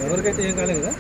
ఎవరికైతే ఏం కాలేదు కదా.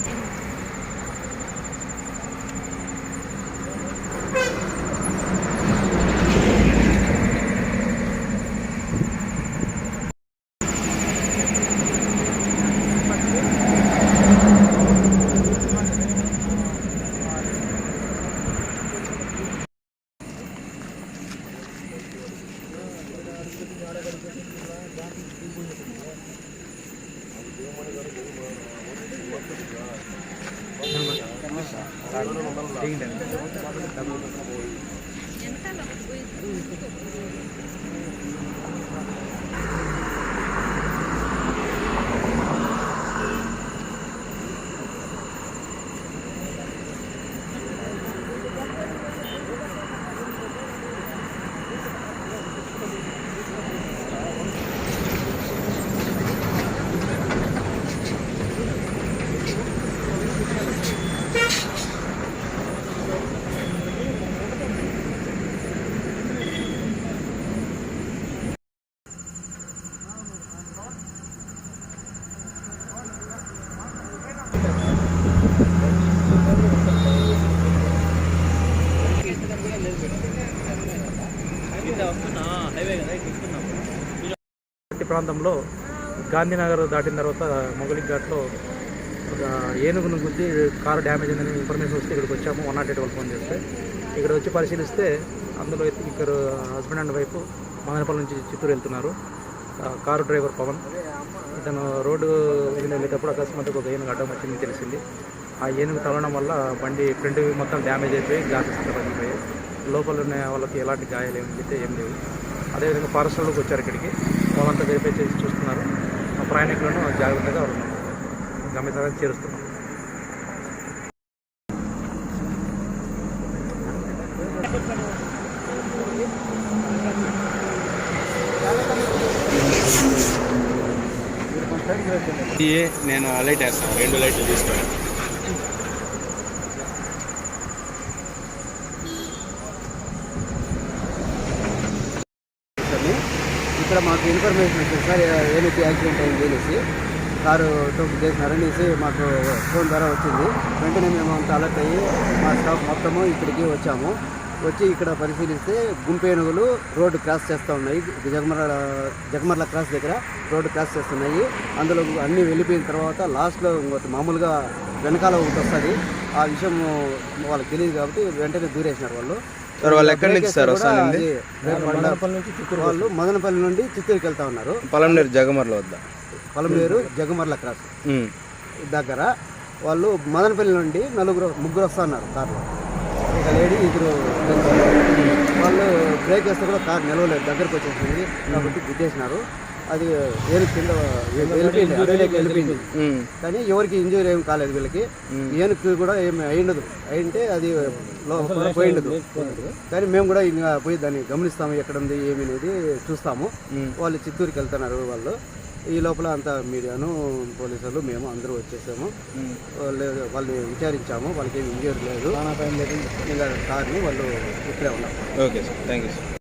ప్రాంతంలో గాంధీనగర్ దాటిన తర్వాత మొగలిక్ ఘాట్లో ఏనుగును గుద్ది కారు డ్యామేజ్ అయిందని ఇన్ఫర్మేషన్ వస్తే ఇక్కడికి వచ్చాము. 108 వాళ్ళు ఫోన్ చేస్తే ఇక్కడ వచ్చి పరిశీలిస్తే అందులో ఇద్దరు హస్బెండ్ అండ్ వైఫ్ మదనపల్లి నుంచి చిత్తూరు వెళ్తున్నారు. కారు డ్రైవర్ పవన్ ఇతను రోడ్డు వెళ్ళేటప్పుడు అకస్మాత్తుగా ఒక ఏనుగు అడ్డం వచ్చిందని తెలిసింది. ఆ ఏనుగు తగలడం వల్ల బండి ఫ్రంట్ మొత్తం డ్యామేజ్ అయిపోయి గ్లాసెస్ పగిలిపోయాయి. లోపల ఉన్న వాళ్ళకి ఎలాంటి గాయాలు ఏం లేవు. అదేవిధంగా ఫారెస్ట్లోకి వచ్చారు. ఇక్కడికి వాళ్ళంతా వెరిఫై చేసి చూస్తున్నారు. ప్రయాణికులను జాగ్రత్తగా గమ్యస్థానానికి చేరుస్తున్నాం. నేను లైట్ వేస్తాను, 2 లైట్లు తీసుకొని. ఇక్కడ మాకు ఇన్ఫర్మేషన్ వచ్చింది సార్, ఏనుగు యాక్సిడెంట్ అయింది అనేసి, కారు టోపు చేసినారనేసి మాకు ఫోన్ ద్వారా వచ్చింది. వెంటనే మేము అంతా అలర్ట్ అయ్యి మా స్టాఫ్ మొత్తము ఇక్కడికి వచ్చి ఇక్కడ పరిశీలిస్తే గుంపేనుగులు రోడ్డు క్రాస్ చేస్తూ ఉన్నాయి. జగమర్ల క్రాస్ దగ్గర రోడ్డు క్రాస్ చేస్తున్నాయి. అందులో అన్నీ వెళ్ళిపోయిన తర్వాత లాస్ట్లో ఇంకోటి మామూలుగా వెనకాల ఒకటి వస్తుంది. ఆ విషయం వాళ్ళకి తెలియదు కాబట్టి వెంటనే దూరేసినారు వాళ్ళు. వాళ్ళు ఎక్కడి నుంచి సార్ వస్తానండి? వాళ్ళు మదనపల్లి నుండి చిత్తూరుకి వెళ్తా ఉన్నారు. పలంనేరు జగమర్ల క్రాస్ దగ్గర వాళ్ళు మదనపల్లి నుండి ముగ్గురు వస్తా ఉన్నారు కార్లో. ఒక లేడీ, 2 వాళ్ళు బ్రేక్ వేస్తే కూడా కారు నిలవలేదు, దగ్గరకు వచ్చేసింది కాబట్టి గుద్దేసినారు. అది ఏనుగు కింద వెళ్ళిపోయింది. కానీ ఎవరికి ఇంజూరీ ఏం కాలేదు వీళ్ళకి. ఏనుగు కూడా ఏమి అయింటే అది పోయిండదు. కానీ మేము కూడా ఇంకా పోయి దాన్ని గమనిస్తాము, ఎక్కడ ఉంది ఏమి అనేది చూస్తాము. వాళ్ళు చిత్తూరుకి వెళ్తున్నారు. వాళ్ళు ఈ లోపల అంతా మీడియాను, పోలీసులు, మేము అందరూ వచ్చేసాము. వాళ్ళని విచారించాము. వాళ్ళకి ఏమి ఇంజూరీ లేదు. ఇంకా కార్ని వాళ్ళు ఇక్కడే ఉన్నారు. Okay sir, thank you sir.